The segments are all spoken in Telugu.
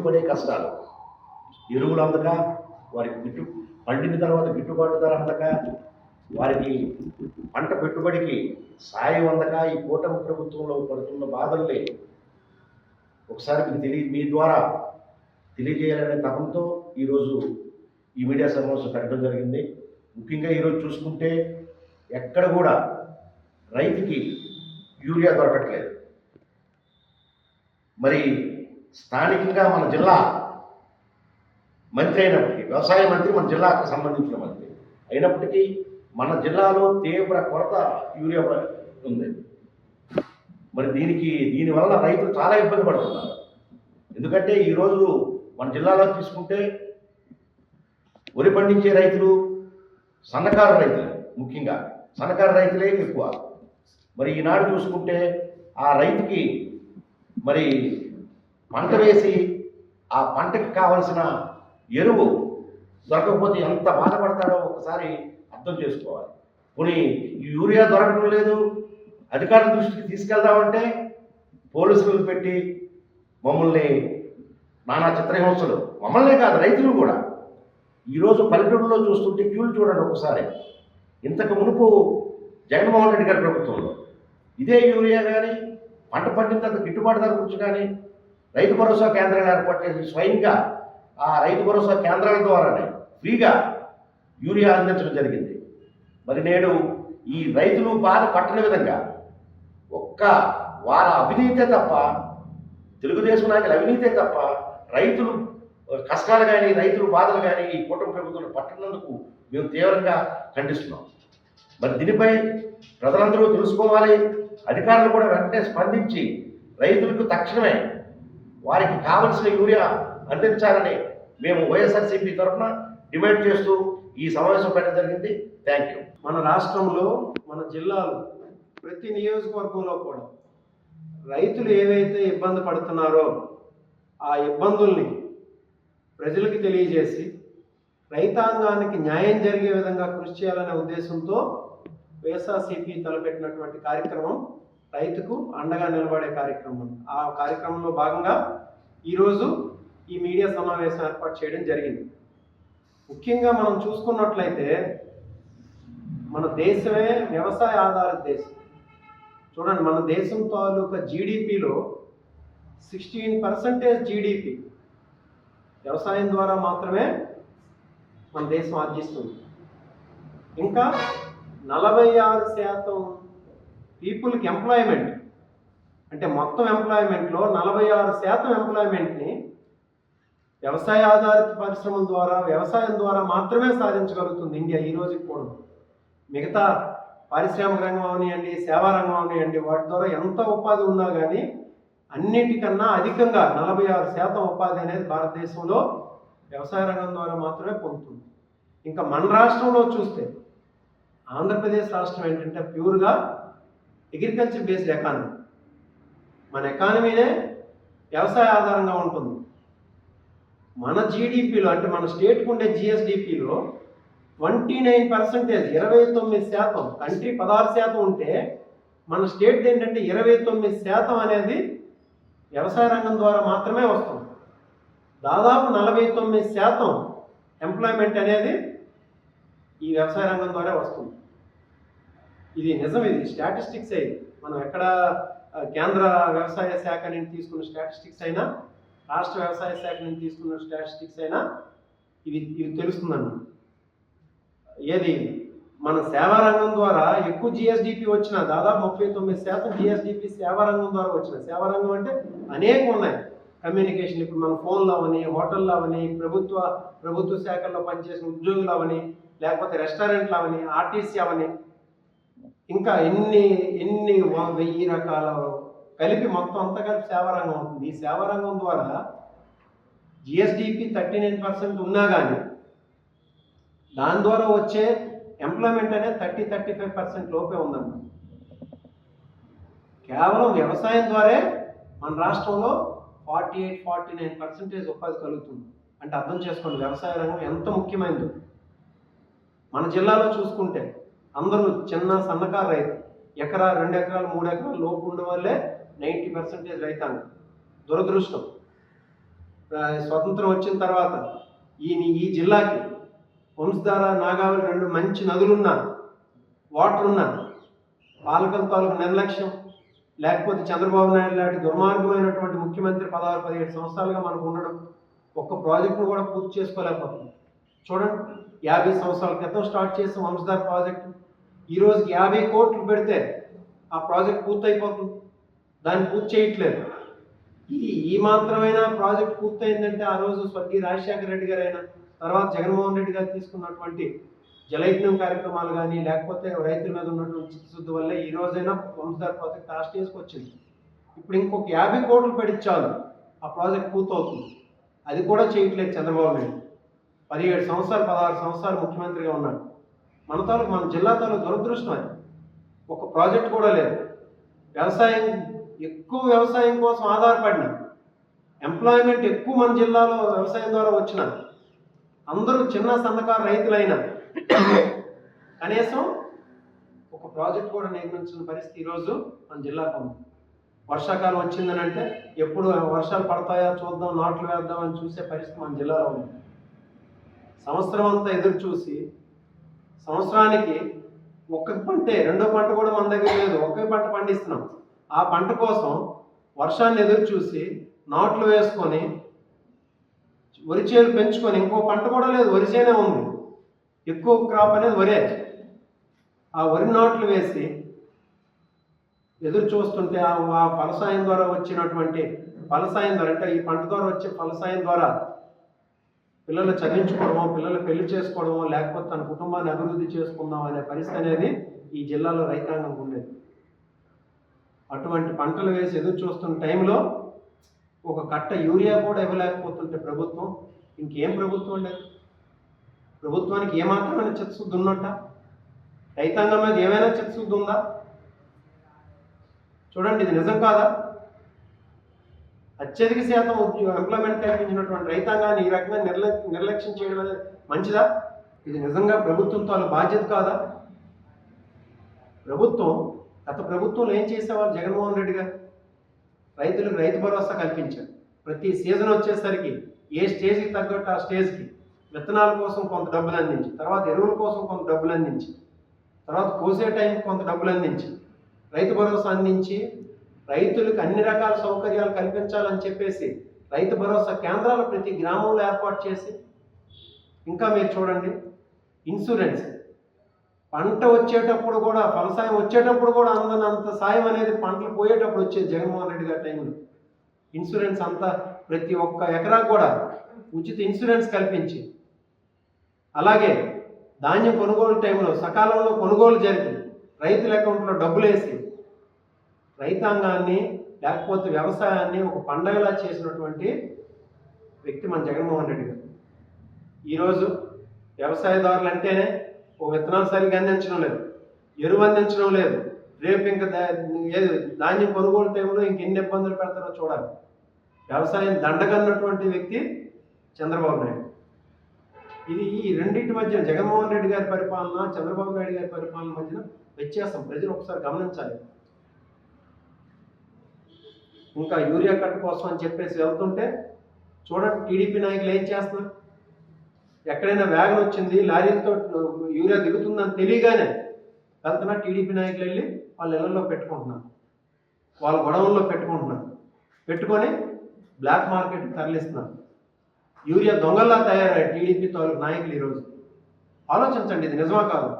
పడే కష్టాలు, ఎరువులు అందక, వారికి పండిన తర్వాత గిట్టుబాటు ధర అందక, వారికి పంట పెట్టుబడికి సాయం అందక ఈ కూటమి ప్రభుత్వంలో పడుతున్న బాధల్ని ఒకసారి మీ ద్వారా తెలియజేయాలనే తపంతో ఈరోజు ఈ మీడియా సమావేశం పెట్టడం జరిగింది. ముఖ్యంగా ఈరోజు చూసుకుంటే ఎక్కడ కూడా రైతుకి యూరియా దొరకట్లేదు. మరి స్థానికంగా మన జిల్లా మంత్రి అయినప్పటికీ, వ్యవసాయ మంత్రి మన జిల్లాకు సంబంధించిన మంత్రి అయినప్పటికీ మన జిల్లాలో తీవ్ర కొరత యూరియా ఉంది. మరి దీనివల్ల రైతులు చాలా ఇబ్బంది పడుతున్నారు. ఎందుకంటే ఈరోజు మన జిల్లాలో తీసుకుంటే వరి పండించే రైతులు సన్నకారు రైతులు, ముఖ్యంగా సన్నకారు రైతులే ఎక్కువ. మరి ఈనాడు చూసుకుంటే ఆ రైతుకి మరి పంట వేసి ఆ పంటకి కావలసిన ఎరువు దొరకకపోతే ఎంత బాధపడతాడో ఒకసారి అర్థం చేసుకోవాలి. పోనీ యూరియా దొరకడం లేదు, అధికారుల దృష్టికి తీసుకెళ్దామంటే పోలీసులు పెట్టి మమ్మల్ని నానా చిత్రహింసలు, మమ్మల్నే కాదు రైతులు కూడా. ఈరోజు పల్లెటూరులో చూస్తుంటే క్యూలు చూడండి ఒకసారి. ఇంతకు మునుపు జగన్మోహన్ రెడ్డి గారి ప్రభుత్వంలో ఇదే యూరియా కానీ పంట పండిన తర్వాత గిట్టుబాటు ధర గురించి కానీ రైతు భరోసా కేంద్రాలు ఏర్పాటు చేసి స్వయంగా ఆ రైతు భరోసా కేంద్రాల ద్వారానే ఫ్రీగా యూరియా అందించడం జరిగింది. మరి నేడు ఈ రైతులు బాధ పట్టని విధంగా వారి అవినీతే తప్ప, తెలుగుదేశం నాయకుల అవినీతే తప్ప రైతులు కష్టాలు కానీ రైతుల బాధలు కానీ ఈ కూటమి ప్రభుత్వం పట్టనందుకు మేము తీవ్రంగా ఖండిస్తున్నాం. మరి దీనిపై ప్రజలందరూ తెలుసుకోవాలి. అధికారులు కూడా వెంటనే స్పందించి రైతులకు తక్షణమే వారికి కావలసిన యూరియా అందించాలని మేము వైఎస్ఆర్సీపీ తరఫున డిమాండ్ చేస్తూ ఈ సమావేశం పెట్టడం జరిగింది. Thank you. మన రాష్ట్రంలో, మన జిల్లాలో, ప్రతి నియోజకవర్గంలో కూడా రైతులు ఏవైతే ఇబ్బంది పడుతున్నారో ఆ ఇబ్బందుల్ని ప్రజలకు తెలియజేసి రైతాంగానికి న్యాయం జరిగే విధంగా కృషి చేయాలనే ఉద్దేశంతో వైఎస్ఆర్సీపీ తలపెట్టినటువంటి కార్యక్రమం రైతుకు అండగా నిలబడే కార్యక్రమం. ఆ కార్యక్రమంలో భాగంగా ఈరోజు ఈ మీడియా సమావేశం ఏర్పాటు చేయడం జరిగింది. ముఖ్యంగా మనం చూసుకున్నట్లయితే మన దేశమే వ్యవసాయ ఆధారిత దేశం. చూడండి, మన దేశం తాలూకా జీడిపిలో 16% జీడిపి వ్యవసాయం ద్వారా మాత్రమే మన దేశం ఆర్జిస్తుంది. ఇంకా 46% పీపుల్కి ఎంప్లాయ్మెంట్, అంటే మొత్తం ఎంప్లాయ్మెంట్లో 46% ఎంప్లాయ్మెంట్ని వ్యవసాయ ఆధారిత పరిశ్రమల ద్వారా, వ్యవసాయం ద్వారా మాత్రమే సాధించగలుగుతుంది ఇండియా ఈ రోజుకి కూడా. మిగతా పారిశ్రామిక రంగం అవనివ్వండి, సేవా రంగం అవనివ్వండి, వాటి ద్వారా ఎంత ఉపాధి ఉన్నా కానీ అన్నిటికన్నా అధికంగా 46% ఉపాధి అనేది భారతదేశంలో వ్యవసాయ రంగం ద్వారా మాత్రమే పొందుతుంది. ఇంకా మన రాష్ట్రంలో చూస్తే ఆంధ్రప్రదేశ్ రాష్ట్రం ఏంటంటే ప్యూర్గా అగ్రికల్చర్ బేస్డ్ ఎకానమీ. మన ఎకానమీనే వ్యవసాయ ఆధారంగా ఉంటుంది. మన జీడిపిలో, అంటే మన స్టేట్కి ఉండే జిఎస్డిపిలో 29%, 29%, కంట్రీ 16% ఉంటే మన స్టేట్ ఏంటంటే 29% అనేది వ్యవసాయ రంగం ద్వారా మాత్రమే వస్తుంది. దాదాపు 49% ఎంప్లాయ్మెంట్ అనేది ఈ వ్యవసాయ రంగం ద్వారా వస్తుంది. ఇది నిజం, ఇది స్టాటిస్టిక్స్ అయింది. మనం ఎక్కడ కేంద్ర వ్యవసాయ శాఖ నుంచి తీసుకున్న స్టాటిస్టిక్స్ అయినా, రాష్ట్ర వ్యవసాయ శాఖ నుంచి తీసుకున్న స్టాటిస్టిక్స్ అయినా ఇవి తెలుస్తుందన్న. ఏది మన సేవా రంగం ద్వారా ఎక్కువ జిఎస్డిపి వచ్చిన, దాదాపు 39% జిఎస్డిపి సేవా రంగం ద్వారా వచ్చిన. సేవా రంగం అంటే అనేక ఉన్నాయి. కమ్యూనికేషన్, ఇప్పుడు మన ఫోన్లు అవని, హోటళ్ళు అవని, ప్రభుత్వ శాఖల్లో పనిచేసిన ఉద్యోగులు అవని, లేకపోతే రెస్టారెంట్లు అవని, ఆర్టీసీ అవని, ఇంకా ఎన్ని 1000 రకాల కలిపి మొత్తం అంతా కలిపి సేవా రంగం అవుతుంది. ఈ సేవా రంగం ద్వారా జిఎస్డిపి 39% ఉన్నా కానీ దాని ద్వారా వచ్చే ఎంప్లాయ్మెంట్ అనేది 30-35% లోపే ఉందన్న. కేవలం వ్యవసాయం ద్వారా మన రాష్ట్రంలో 48-49% ఉపాధి కలుగుతుంది. అంటే అర్థం చేసుకోండి వ్యవసాయ రంగం ఎంత ముఖ్యమైనదో. మన జిల్లాలో చూసుకుంటే అందరూ చిన్న సన్నకారు రైతు, ఎకరా 2 ఎకరాలు 3 ఎకరాలు లోపు ఉండే వాళ్ళే 90% రైతాంగం. దురదృష్టం. స్వతంత్రం వచ్చిన తర్వాత ఈ జిల్లాకి వంశధార నాగావళి 2 మంచి నదులున్నా, వాటర్ ఉన్నా, పాలకుల తాలూకు నిర్లక్ష్యం, లేకపోతే చంద్రబాబు నాయుడు లాంటి దుర్మార్గమైనటువంటి ముఖ్యమంత్రి 16-17 సంవత్సరాలుగా మనకు ఉండడం, ఒక్క ప్రాజెక్టును కూడా పూర్తి చేసుకోలేకపోతుంది. చూడండి, 50 సంవత్సరాల క్రితం స్టార్ట్ చేసిన వంశధార ప్రాజెక్టు ఈ రోజుకి 50 కోట్లు పెడితే ఆ ప్రాజెక్ట్ పూర్తయిపోతుంది. దాన్ని పూర్తి చేయట్లేదు. ఈ మాత్రమైనా ప్రాజెక్ట్ పూర్తయిందంటే ఆ రోజు స్వర్గీయ రాజశేఖర రెడ్డి గారు అయినా, తర్వాత జగన్మోహన్ రెడ్డి గారు తీసుకున్నటువంటి జలయజ్ఞం కార్యక్రమాలు కానీ, లేకపోతే రైతుల మీద ఉన్నటువంటి చిత్తశుద్ధి వల్లే ఈ రోజైనా వంశధార ప్రాజెక్ట్ ఆ స్టేజ్కి వచ్చింది. ఇప్పుడు ఇంకొక 50 కోట్లు పెడిచాలు ఆ ప్రాజెక్ట్ పూర్తవుతుంది. అది కూడా చేయట్లేదు చంద్రబాబు నాయుడు. 17 సంవత్సరాలు 16 సంవత్సరాలు ముఖ్యమంత్రిగా ఉన్నాడు. మన జిల్లా తాలూకు దురదృష్టం అది. ఒక ప్రాజెక్ట్ కూడా లేదు. వ్యవసాయం కోసం ఆధారపడిన, ఎంప్లాయ్మెంట్ ఎక్కువ మన జిల్లాలో వ్యవసాయం ద్వారా వచ్చిన అందరూ చిన్న సన్నకారు రైతులైనా కనీసం ఒక ప్రాజెక్ట్ కూడా నిర్మించిన పరిస్థితి ఈరోజు మన జిల్లాకు ఉంది. వర్షాకాలం వచ్చిందని అంటే ఎప్పుడు వర్షాలు పడతాయా చూద్దాం, నాట్లు వేద్దామని చూసే పరిస్థితి మన జిల్లాలో ఉంది. సంవత్సరం అంతా ఎదురు చూసి సంవత్సరానికి ఒక్క పంటే, రెండో పంట కూడా మన దగ్గర లేదు, ఒకే పంట పండిస్తున్నాం. ఆ పంట కోసం వర్షాన్ని ఎదురు చూసి నాట్లు వేసుకొని వరి చేలు పెంచుకొని, ఇంకో పంట కూడా లేదు, వరి చేనే ఉంది. ఎక్కువ క్రాప్ అనేది వరే. ఆ వరి నాట్లు వేసి ఎదురు చూస్తుంటే ఆ ఫలసాయం ద్వారా వచ్చినటువంటి ఫలసాయం ద్వారా, అంటే ఈ పంట ద్వారా వచ్చే ఫలసాయం ద్వారా పిల్లలు చదివించుకోవడమో, పిల్లలు పెళ్లి చేసుకోవడమో, లేకపోతే తన కుటుంబాన్ని అభివృద్ధి చేసుకుందాం అనే పరిస్థితి అనేది ఈ జిల్లాలో రైతాంగం ఉండేది. అటువంటి పంటలు వేసి ఎదురు చూస్తున్న టైంలో ఒక కట్ట యూరియా కూడా ఇవ్వలేకపోతుంటే ప్రభుత్వం ఇంకేం ప్రభుత్వం ఉండేది? ప్రభుత్వానికి ఏమాత్రమైన చిత్తశుద్ధి ఉన్నట్ట? రైతాంగం మీద ఏమైనా చిత్తశుద్ధి ఉందా? చూడండి, ఇది నిజం కాదా? అత్యధిక శాతం ఎంప్లాయ్మెంట్ కల్పించినటువంటి రైతాంగాన్ని ఈ రకంగా నిర్లక్ష్యం చేయడం అనేది మంచిదా? ఇది నిజంగా ప్రభుత్వంతో బాధ్యత కాదా? గత ప్రభుత్వంలో ఏం చేసేవాళ్ళు? జగన్మోహన్ రెడ్డి గారు రైతులకు రైతు భరోసా కల్పించారు. ప్రతి సీజన్ వచ్చేసరికి ఏ స్టేజ్కి తగ్గట్టు ఆ స్టేజ్కి విత్తనాల కోసం కొంత డబ్బులు అందించి, తర్వాత ఎరువుల కోసం కొంత డబ్బులు అందించి, తర్వాత కోసే టైంకి కొంత డబ్బులు అందించి, రైతు భరోసా అందించి రైతులకు అన్ని రకాల సౌకర్యాలు కల్పించాలని చెప్పేసి రైతు భరోసా కేంద్రాలు ప్రతి గ్రామంలో ఏర్పాటు చేసి, ఇంకా మీరు చూడండి, ఇన్సూరెన్స్ పంట వచ్చేటప్పుడు కూడా, ఫలసాయం వచ్చేటప్పుడు కూడా అందనంత సాయం అనేది పంటలు పోయేటప్పుడు వచ్చేది జగన్మోహన్ రెడ్డి గారి టైంలో. ఇన్సూరెన్స్ అంతా ప్రతి ఒక్క ఎకరాకు కూడా ఉచిత ఇన్సూరెన్స్ కల్పించి, అలాగే ధాన్యం కొనుగోలు టైంలో సకాలంలో కొనుగోలు జరిపి రైతుల అకౌంట్లో డబ్బులు వేసి రైతాంగాన్ని, లేకపోతే వ్యవసాయాన్ని ఒక పండగలా చేసినటువంటి వ్యక్తి మన జగన్మోహన్ రెడ్డి గారు. ఈరోజు వ్యవసాయదారులు అంటేనే ఓ విత్తనాలు సరిగ్గా అందించడం లేదు, ఎరువు అందించడం లేదు, రేపు ఇంకా ధాన్యం కొనుగోలు టైంలో ఇంకెన్ని ఇబ్బందులు పెడతారో చూడాలి. వ్యవసాయం దండగన్నటువంటి వ్యక్తి చంద్రబాబు నాయుడు. ఈ రెండింటి మధ్య జగన్మోహన్ రెడ్డి గారి పరిపాలన, చంద్రబాబు నాయుడు గారి పరిపాలన మధ్యన వ్యత్యాసం ప్రజలు ఒకసారి గమనించాలి. ఇంకా యూరియా కట్ట కోసం అని చెప్పేసి వెళ్తుంటే చూడండి, టీడీపీ నాయకులు ఏం చేస్తున్నారు? ఎక్కడైనా వ్యాగన్ వచ్చింది, లారీలతో యూరియా దిగుతుందని తెలియగానే వెళ్తున్నా టీడీపీ నాయకులు వెళ్ళి వాళ్ళ ఇళ్లలో పెట్టుకుంటున్నారు, వాళ్ళ గొడవల్లో పెట్టుకొని బ్లాక్ మార్కెట్కి తరలిస్తున్నారు. యూరియా దొంగల్లా తయారయ్యారు టీడీపీ నాయకులు ఈరోజు. ఆలోచించండి, ఇది నిజమా కాదు?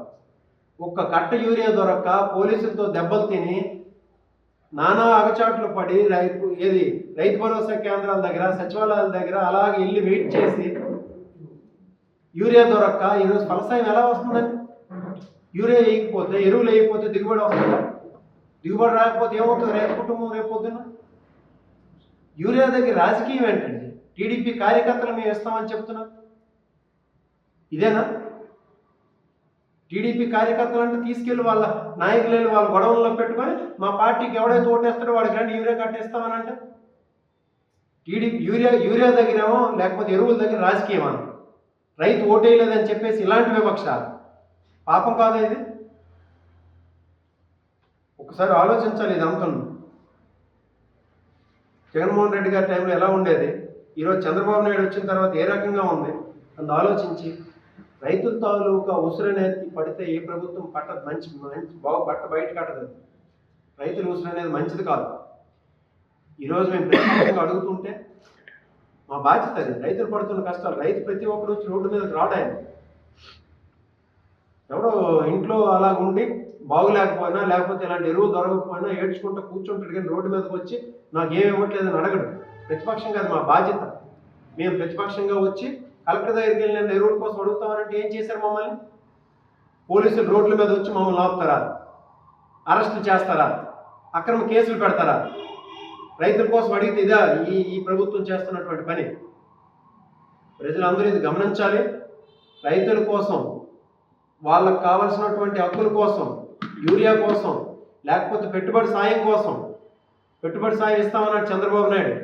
ఒక్క కట్ట యూరియా దొరక్క పోలీసులతో దెబ్బలు తిని నానా అగచాట్లు పడి రైతు భరోసా కేంద్రాల దగ్గర, సచివాలయాల దగ్గర అలాగే వెళ్ళి వెయిట్ చేసి యూరియా దొరక్క ఈరోజు ఫలసాయం ఎలా వస్తుందండి? యూరియా వేయకపోతే, ఎరువులు వేయకపోతే దిగుబడి వస్తుందా? దిగుబడి రాకపోతే ఏమవుతుంది రైతు కుటుంబం రేపు పొద్దున? యూరియా దగ్గర రాజకీయం ఏంటండి? టీడీపీ కార్యకర్తలు మేము ఇస్తామని చెప్తున్నారు, ఇదేనా? టీడీపీ కార్యకర్తలు అంటే తీసుకెళ్ళి వాళ్ళ నాయకులు వెళ్ళి వాళ్ళ గొడవల్లో పెట్టుకొని మా పార్టీకి ఎవడైతే ఓటేస్తాడో వాడికి రండి యూరియా కట్టేస్తామని అంటే, టీడీపీ యూరియా దగ్గరేమో, లేకపోతే ఎరువుల దగ్గర రాజకీయమా? రైతు ఓటేయలేదని చెప్పేసి ఇలాంటి వివక్ష పాపం కాదా ఇది? ఒకసారి ఆలోచించాలి. ఇది అంతా జగన్మోహన్ రెడ్డి గారి టైంలో ఎలా ఉండేది, ఈరోజు చంద్రబాబు నాయుడు వచ్చిన తర్వాత ఏ రకంగా ఉంది అందు ఆలోచించి రైతుల తాలూకా ఉసురనేది పడితే ఏ ప్రభుత్వం పట్టదు, మంచి బట్ట బయట కట్టదు. రైతుల ఉసురు అనేది మంచిది కాదు. ఈరోజు మేము ప్రత్యేకంగా అడుగుతుంటే మా బాధ్యత అది. రైతులు పడుతున్న కష్టాలు, రైతు ప్రతి ఒక్కరు వచ్చి రోడ్డు మీదకి రావడానికి, ఎవరో ఇంట్లో అలా ఉండి బాగులేకపోయినా లేకపోతే ఇలాంటి ఎరువులు దొరకకపోయినా ఏడ్చుకుంటూ కూర్చుంటాడు, కానీ రోడ్డు మీదకి వచ్చి నాకు ఏమి ఇవ్వట్లేదని అడగడు. ప్రతిపక్షంగా అది మా బాధ్యత. మేము ప్రతిపక్షంగా వచ్చి కలెక్టర్ దగ్గరికి వెళ్ళి నేను ఎరువుల కోసం అడుగుతామనంటే ఏం చేశారు మమ్మల్ని? పోలీసులు రోడ్ల మీద వచ్చి మమ్మల్ని ఆపుతారా, అరెస్టులు చేస్తారా, అక్రమ కేసులు పెడతారా? రైతుల కోసం అడిగితే ఇదా ఈ ప్రభుత్వం చేస్తున్నటువంటి పని? ప్రజలందరూ ఇది గమనించాలి. రైతుల కోసం, వాళ్ళకు కావలసినటువంటి హక్కుల కోసం, యూరియా కోసం, లేకపోతే పెట్టుబడి సాయం కోసం, పెట్టుబడి సాయం ఇస్తామన్నాడు చంద్రబాబు నాయుడు.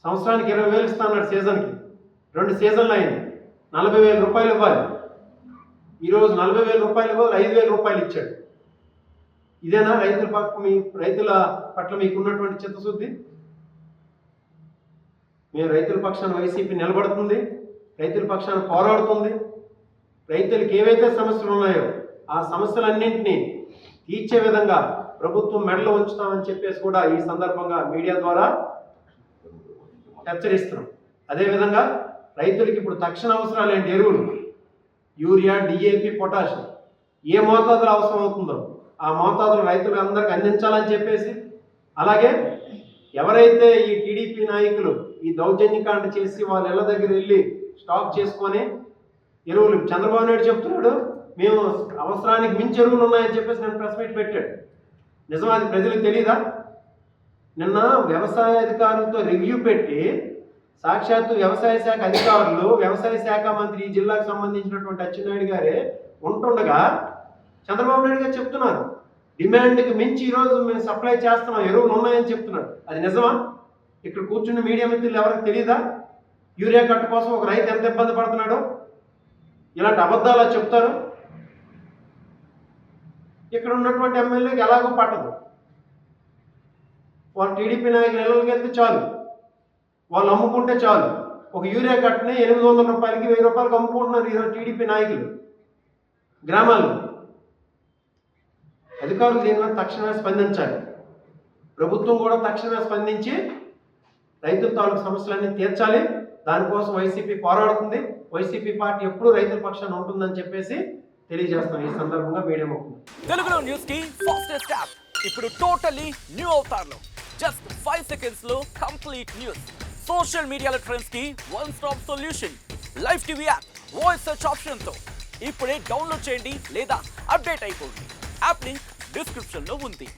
సంవత్సరానికి 20,000 ఇస్తామన్నాడు సీజన్కి. 2 సీజన్లు అయింది. 40,000 రూపాయలు ఇవ్వాలి. ఈరోజు 40,000 రూపాయలు ఇవ్వాలి, 5,000 రూపాయలు ఇచ్చాడు. ఇదేనా రైతుల పట్ల మీకున్నటువంటి చిత్తశుద్ధి? మేము రైతుల పక్షాన వైసీపీ నిలబడుతుంది, రైతుల పక్షాన పోరాడుతుంది. రైతులకు ఏవైతే సమస్యలు ఉన్నాయో ఆ సమస్యలన్నింటినీ తీర్చే విధంగా ప్రభుత్వం మెడలో ఉంచుతామని చెప్పేసి కూడా ఈ సందర్భంగా మీడియా ద్వారా హెచ్చరిస్తున్నాం. అదేవిధంగా రైతులకి ఇప్పుడు తక్షణ అవసరాలు ఏంటి? ఎరువులు, యూరియా, డిఏపి, పొటాష్ ఏ మోతాదులో అవసరం అవుతుందో ఆ మోతాదులు రైతులకు అందరికి అందించాలని చెప్పేసి, అలాగే ఎవరైతే ఈ టీడీపీ నాయకులు ఈ దౌర్జన్యకాండ చేసి వాళ్ళ ఇళ్ళ దగ్గర వెళ్ళి స్టాక్ చేసుకొని ఎరువులు, చంద్రబాబు నాయుడు చెప్తున్నాడు మేము అవసరానికి మించి ఎరువులు ఉన్నాయని చెప్పేసి నేను ప్రెస్ మీట్ పెట్టాడు. నిజం, అది ప్రజలకు తెలీదా? నిన్న వ్యవసాయ అధికారులతో రివ్యూ పెట్టి సాక్షాత్తు వ్యవసాయ శాఖ అధికారులు, వ్యవసాయ శాఖ మంత్రి ఈ జిల్లాకు సంబంధించినటువంటి అచ్చెన్నాయుడు గారే ఉంటుండగా చంద్రబాబు నాయుడు గారు చెప్తున్నారు డిమాండ్కి మించి ఈరోజు మేము సప్లై చేస్తున్నాం, ఎరువులు ఉన్నాయని చెప్తున్నారు. అది నిజమా? ఇక్కడ కూర్చున్న మీడియా మిత్రులు ఎవరికి తెలియదా యూరియా కట్ట కోసం ఒక రైతు ఎంత ఇబ్బంది పడుతున్నాడో? ఇలాంటి అబద్ధాలు చెప్తారు. ఇక్కడ ఉన్నటువంటి ఎమ్మెల్యేకి ఎలాగో పట్టదు. వాళ్ళు టీడీపీ నాయకులు ఇళ్ళకి వెళ్తే చాలు, వాళ్ళు అమ్ముకుంటే చాలు. ఒక యూరియా కట్టని 800 రూపాయలకి 1000 రూపాయలకి అమ్ముకుంటున్నారు ఈరోజు టీడీపీ నాయకులు గ్రామాల్లో. అధికారులు దీని మీద తక్షణమే స్పందించాలి. ప్రభుత్వం కూడా తక్షణమే స్పందించి రైతుల తాలూకు సమస్యలన్నీ తీర్చాలి. దానికోసం వైసీపీ పోరాడుతుంది. వైసీపీ పార్టీ ఎప్పుడూ రైతుల పక్షాన ఉంటుందని చెప్పేసి తెలియజేస్తాం ఈ సందర్భంగా మీడియా ముఖ్యం. తెలుగులో న్యూస్ కి ఫాస్టెస్ట్ యాప్ ఇప్పుడు టోటలీ న్యూ అవతార్లో జస్ట్ 5 seconds లో కంప్లీట్ న్యూస్. సోషల్ మీడియాలో ట్రెండ్స్ కి one stop solution. Live TV app voice search option తో ఇప్పుడే డౌన్లోడ్ చేయండి లేదా అప్డేట్ అయిపోండి. యాప్ లింక్ డిస్క్రిప్షన్ లో ఉంది.